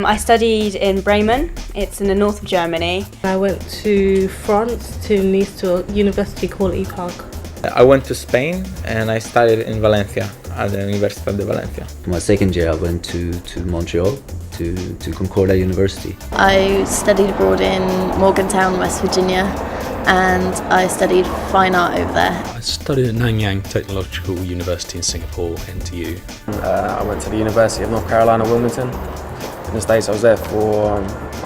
I studied in Bremen. It's in the north of Germany. I went to France, to Nice, to a university called EPAG. I went to Spain and I studied in Valencia, at the Universidad de Valencia. My second year I went to Montreal, to Concordia University. I studied abroad in Morgantown, West Virginia, and I studied fine art over there. I studied at Nanyang Technological University in Singapore, NTU. I went to the University of North Carolina, Wilmington. In the States I was there for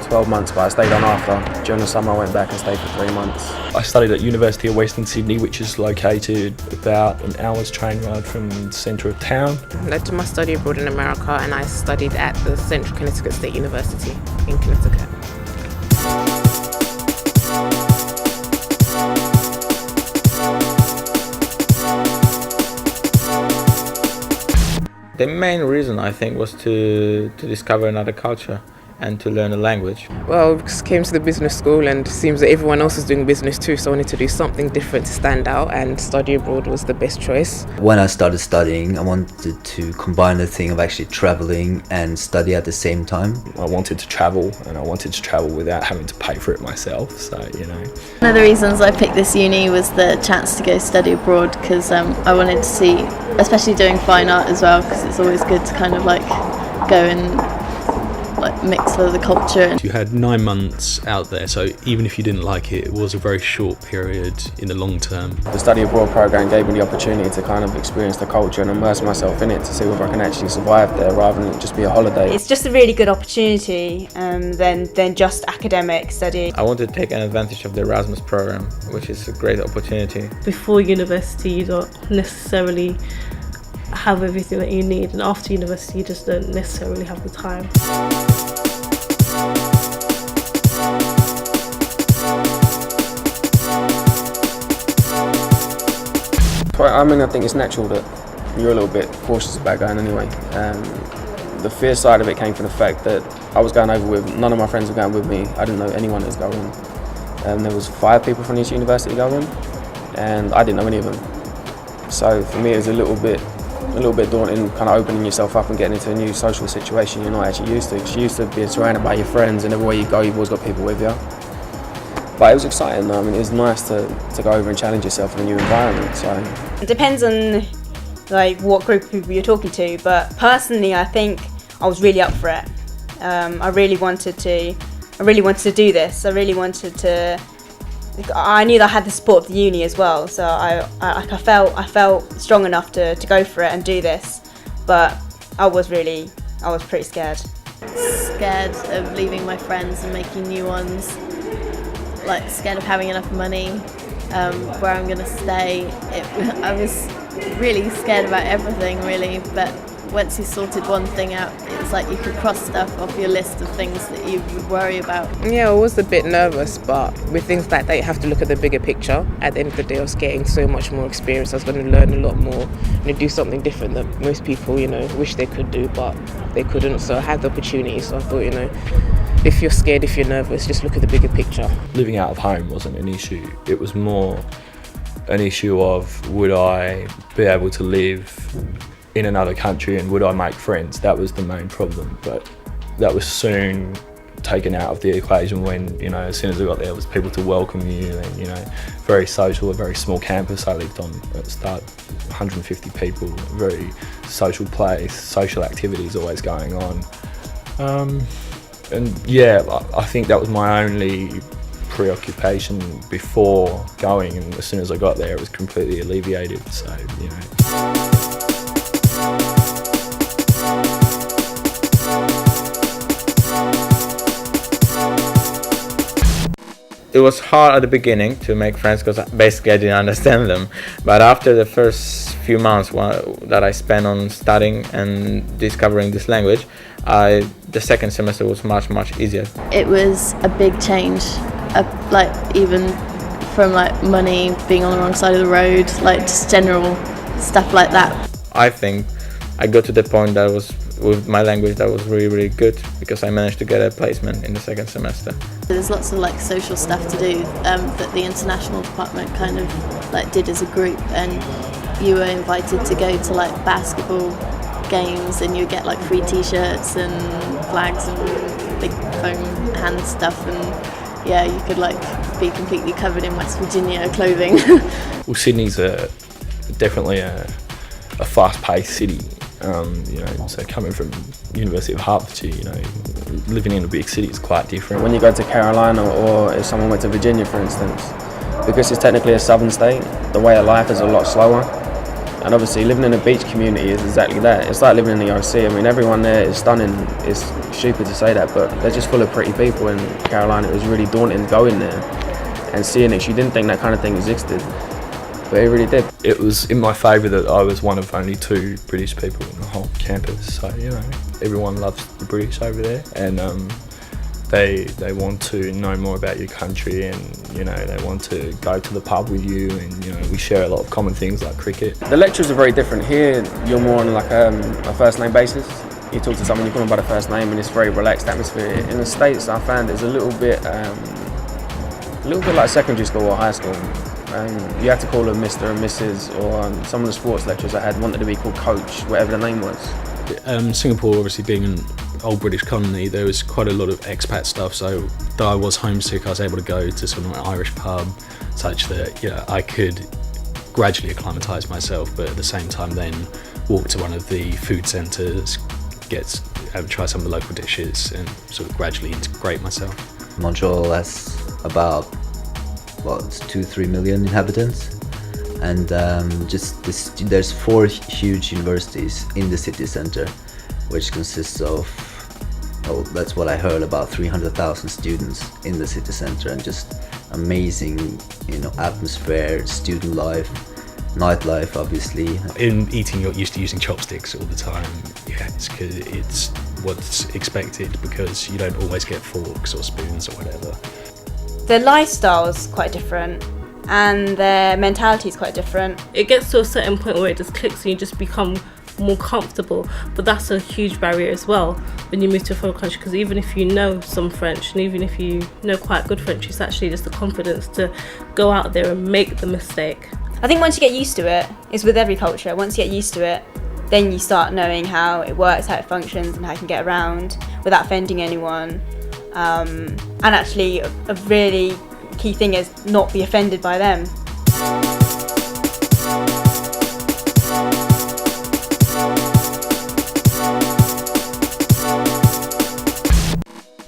12 months, but I stayed on after. During the summer I went back and stayed for 3 months. I studied at University of Western Sydney, which is located about an hour's train ride from the centre of town. I did my study abroad in America and I studied at the Central Connecticut State University in Connecticut. The main reason I think was to discover another culture and to learn a language. Well, I just came to the business school and it seems that everyone else is doing business too, so I wanted to do something different to stand out, and study abroad was the best choice. When I started studying, I wanted to combine the thing of actually travelling and study at the same time. I wanted to travel, and I wanted to travel without having to pay for it myself, so, you know. One of the reasons I picked this uni was the chance to go study abroad, because I wanted to see, especially doing fine art as well, because it's always good to kind of like go and mix with the culture. You had 9 months out there, so even if you didn't like it, it was a very short period in the long term. The study abroad program gave me the opportunity to kind of experience the culture and immerse myself in it to see whether I can actually survive there rather than it just be a holiday. It's just a really good opportunity than just academic study. I wanted to take an advantage of the Erasmus program, which is a great opportunity. Before university you don't necessarily have everything that you need, and after university you just don't necessarily have the time. I think it's natural that you're a little bit cautious about going anyway. The fear side of it came from the fact that I was going over with, none of my friends were going with me. I didn't know anyone that was going. There was 5 people from each university going, and I didn't know any of them. So for me it was a little bit daunting, kind of opening yourself up and getting into a new social situation you're not actually used to. Because you're used to being surrounded by your friends, and everywhere you go you've always got people with you. But it was exciting. I mean, it was nice to go over and challenge yourself in a new environment. So It depends on like what group of people you're talking to, but personally I think I was really up for it. I really wanted to do this. I knew that I had the support of the uni as well, so I felt strong enough to go for it and do this. But I was pretty scared. Scared of leaving my friends and making new ones. Like scared of having enough money, where I'm going to stay. I was really scared about everything really, but once you sorted one thing out, it was like you could cross stuff off your list of things that you would worry about. Yeah, I was a bit nervous, but with things like that you have to look at the bigger picture. At the end of the day I was getting so much more experience, I was going to learn a lot more and do something different that most people, wish they could do, but they couldn't, so I had the opportunity. So I thought, if you're scared, if you're nervous, just look at the bigger picture. Living out of home wasn't an issue. It was more an issue of, would I be able to live in another country and would I make friends? That was the main problem, but that was soon taken out of the equation when, as soon as I got there was people to welcome you, and, very social, a very small campus I lived on at the start, 150 people, a very social place, social activities always going on. And yeah, I think that was my only preoccupation before going, and as soon as I got there it was completely alleviated, so. It was hard at the beginning to make friends because basically I didn't understand them. But after the first few months that I spent on studying and discovering this language, the second semester was much easier. It was a big change, even from money, being on the wrong side of the road, just general stuff like that. I think I got to the point that was with my language that was really good, because I managed to get a placement in the second semester. There's lots of social stuff to do that the international department kind of did as a group, and you were invited to go to basketball games, and you get free t-shirts and flags and foam hand stuff, and yeah, you could like be completely covered in West Virginia clothing. Well, Sydney's definitely a fast-paced city. So coming from University of Hertfordshire, living in a big city is quite different. When you go to Carolina, or if someone went to Virginia, for instance, because it's technically a southern state, the way of life is a lot slower. And obviously living in a beach community is exactly that. It's like living in the OC. I mean, everyone there is stunning. It's stupid to say that, but they're just full of pretty people. In Carolina, it was really daunting going there and seeing it. You didn't think that kind of thing existed, but it really did. It was in my favour that I was one of only 2 British people in the whole campus. So, everyone loves the British over there, and they want to know more about your country, and they want to go to the pub with you, and we share a lot of common things like cricket. The lectures are very different. Here you're more on like a first name basis. You talk to someone, you call them by the first name, and it's a very relaxed atmosphere. In the States, I found it's a little bit like secondary school or high school. You had to call them Mr. and Mrs. or some of the sports lecturers I had wanted to be called Coach, whatever the name was. Singapore, obviously being an old British colony, there was quite a lot of expat stuff, so though I was homesick, I was able to go to sort of an Irish pub such that I could gradually acclimatise myself, but at the same time then walk to one of the food centres, try some of the local dishes and sort of gradually integrate myself. Montreal has about 2-3 million inhabitants, and there's 4 huge universities in the city centre, which consists of, that's what I heard, about 300,000 students in the city centre, and just amazing atmosphere, student life, nightlife, obviously. In eating, you're used to using chopsticks all the time. It's what's expected, because you don't always get forks or spoons or whatever. Their lifestyle's quite different, and their mentality is quite different. It gets to a certain point where it just clicks and you just become more comfortable, but that's a huge barrier as well when you move to a foreign country, because even if you know some French, and even if you know quite good French, it's actually just the confidence to go out there and make the mistake. I think once you get used to it, it's with every culture, once you get used to it, then you start knowing how it works, how it functions, and how you can get around without offending anyone. And actually a really key thing is not be offended by them.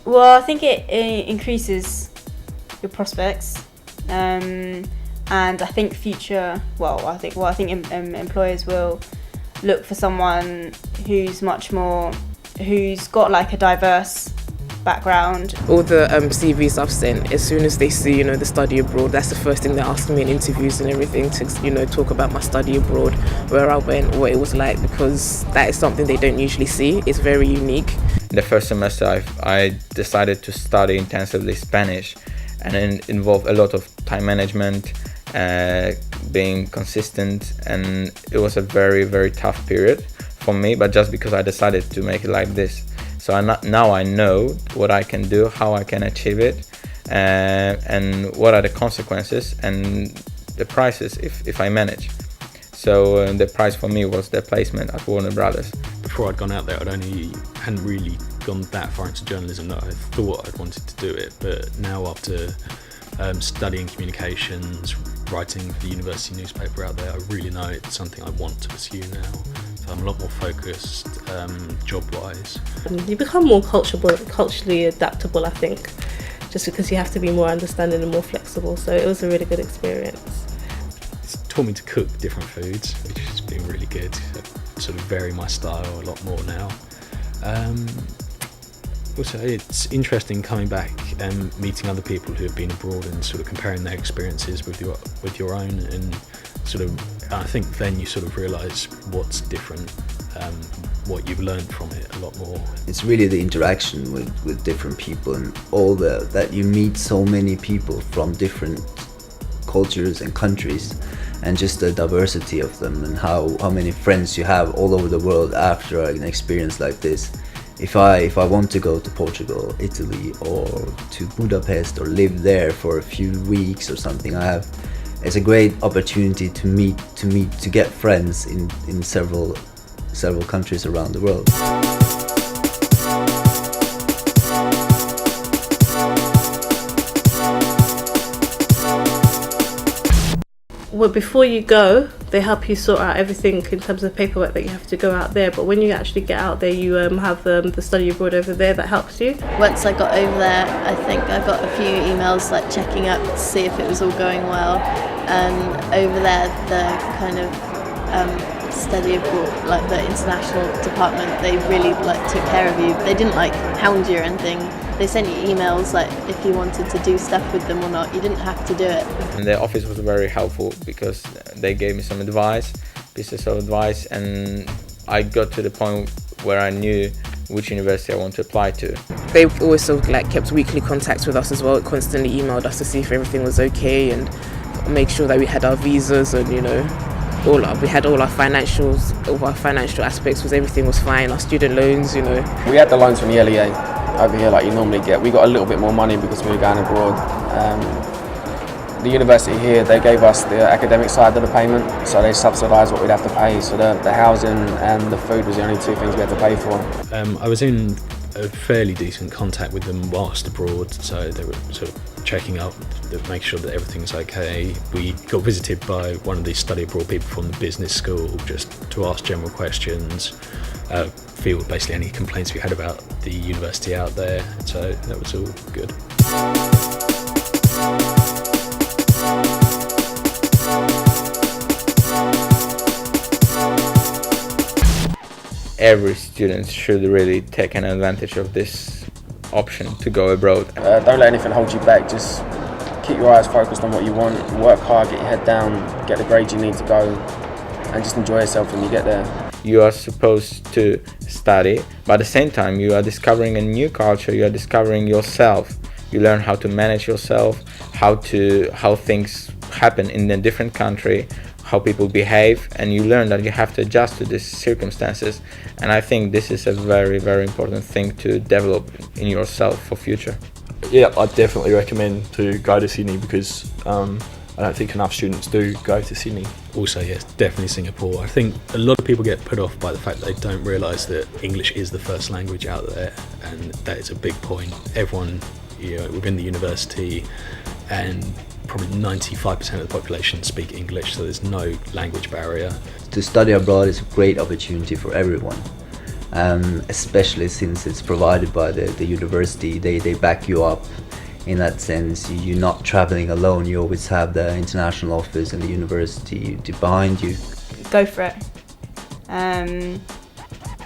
Well, I think it increases your prospects, and I think employers will look for someone who's got like a diverse background. All the CVs I've sent, as soon as they see, the study abroad, that's the first thing they're asking me in interviews and everything, to, talk about my study abroad, where I went, what it was like, because that is something they don't usually see. It's very unique. In the first semester, I decided to study intensively Spanish, and it involved a lot of time management, being consistent, and it was a very, very tough period for me, but just because I decided to make it like this. So now I know what I can do, how I can achieve it, and what are the consequences and the prices if I manage. So the prize for me was the placement at Warner Brothers. Before I'd gone out there, hadn't really gone that far into journalism that I thought I'd wanted to do it. But now, after studying communications, writing for the university newspaper out there, I really know it's something I want to pursue now. So I'm a lot more focused job-wise. You become more culturally adaptable, I think, just because you have to be more understanding and more flexible. So it was a really good experience. It's taught me to cook different foods, which has been really good. I sort of vary my style a lot more now. Also, it's interesting coming back and meeting other people who have been abroad and sort of comparing their experiences with your own, and sort of, I think then you sort of realise what's different, what you've learned from it a lot more. It's really the interaction with different people, and all that you meet so many people from different cultures and countries, and just the diversity of them, and how many friends you have all over the world after an experience like this. If I want to go to Portugal, Italy, or to Budapest, or live there for a few weeks or something, it's a great opportunity to get friends in several countries around the world. well, before you go, they help you sort out everything in terms of paperwork that you have to go out there. But when you actually get out there, you have the study abroad over there that helps you. Once I got over there, I think I got a few emails like checking up to see if it was all going well. And over there, the kind of study abroad, like the international department, they really like took care of you. They didn't like hound you or anything. They sent you emails like if you wanted to do stuff with them or not. You didn't have to do it. And the office was very helpful because they gave me some pieces of advice, and I got to the point where I knew which university I want to apply to. They always sort of like kept weekly contacts with us as well, constantly emailed us to see if everything was okay and make sure that we had our visas and we had all our financials, all our financial aspects, was everything was fine, our student loans, We had the loans from the LEA over here like you normally get. We got a little bit more money because we were going abroad. The university here, they gave us the academic side of the payment, so they subsidised what we'd have to pay. So the housing and the food was the only two things we had to pay for. I was in a fairly decent contact with them whilst abroad, so they were sort of checking up, make sure that everything's okay. We got visited by one of these study abroad people from the business school just to ask general questions, field basically any complaints we had about the university out there, so that was all good. Every student should really take an advantage of this option to go abroad. Don't let anything hold you back. Just keep your eyes focused on what you want, work hard, get your head down, get the grades you need to go, and just enjoy yourself when you get there. You are supposed to study, but at the same time you are discovering a new culture, you are discovering yourself. You learn how to manage yourself, how things happen in a different country, how people behave, and you learn that you have to adjust to these circumstances. And I think this is a very, very important thing to develop in yourself for future. Yeah, I definitely recommend to go to Sydney because I don't think enough students do go to Sydney. Also, yes, definitely Singapore. I think a lot of people get put off by the fact that they don't realise that English is the first language out there, and that is a big point. Everyone within the university and probably 95% of the population speak English, so there's no language barrier. To study abroad is a great opportunity for everyone, especially since it's provided by the university. They back you up in that sense. You're not traveling alone, you always have the international office and the university behind you. Go for it.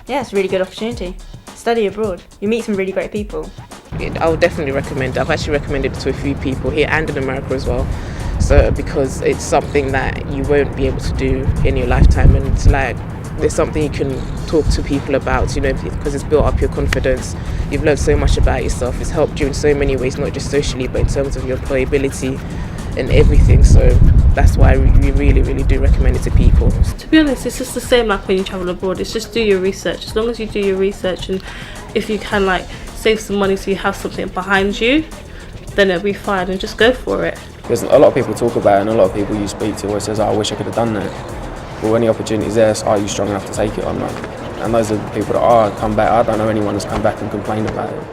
It's a really good opportunity. Study abroad. You meet some really great people. I would definitely recommend it. I've actually recommended it to a few people here and in America as well. So because it's something that you won't be able to do in your lifetime, and it's like there's something you can talk to people about, because it's built up your confidence. You've learned so much about yourself. It's helped you in so many ways, not just socially, but in terms of your employability and everything. So that's why we really, really do recommend it to people. To be honest, it's just the same like when you travel abroad. It's just do your research. As long as you do your research, and if you can save some money so you have something behind you, then it'll be fine, and just go for it. Because a lot of people talk about it, and a lot of people you speak to always says, I wish I could have done that. But when the opportunity's there, are you strong enough to take it or not? And those are the people that come back. I don't know anyone that's come back and complained about it.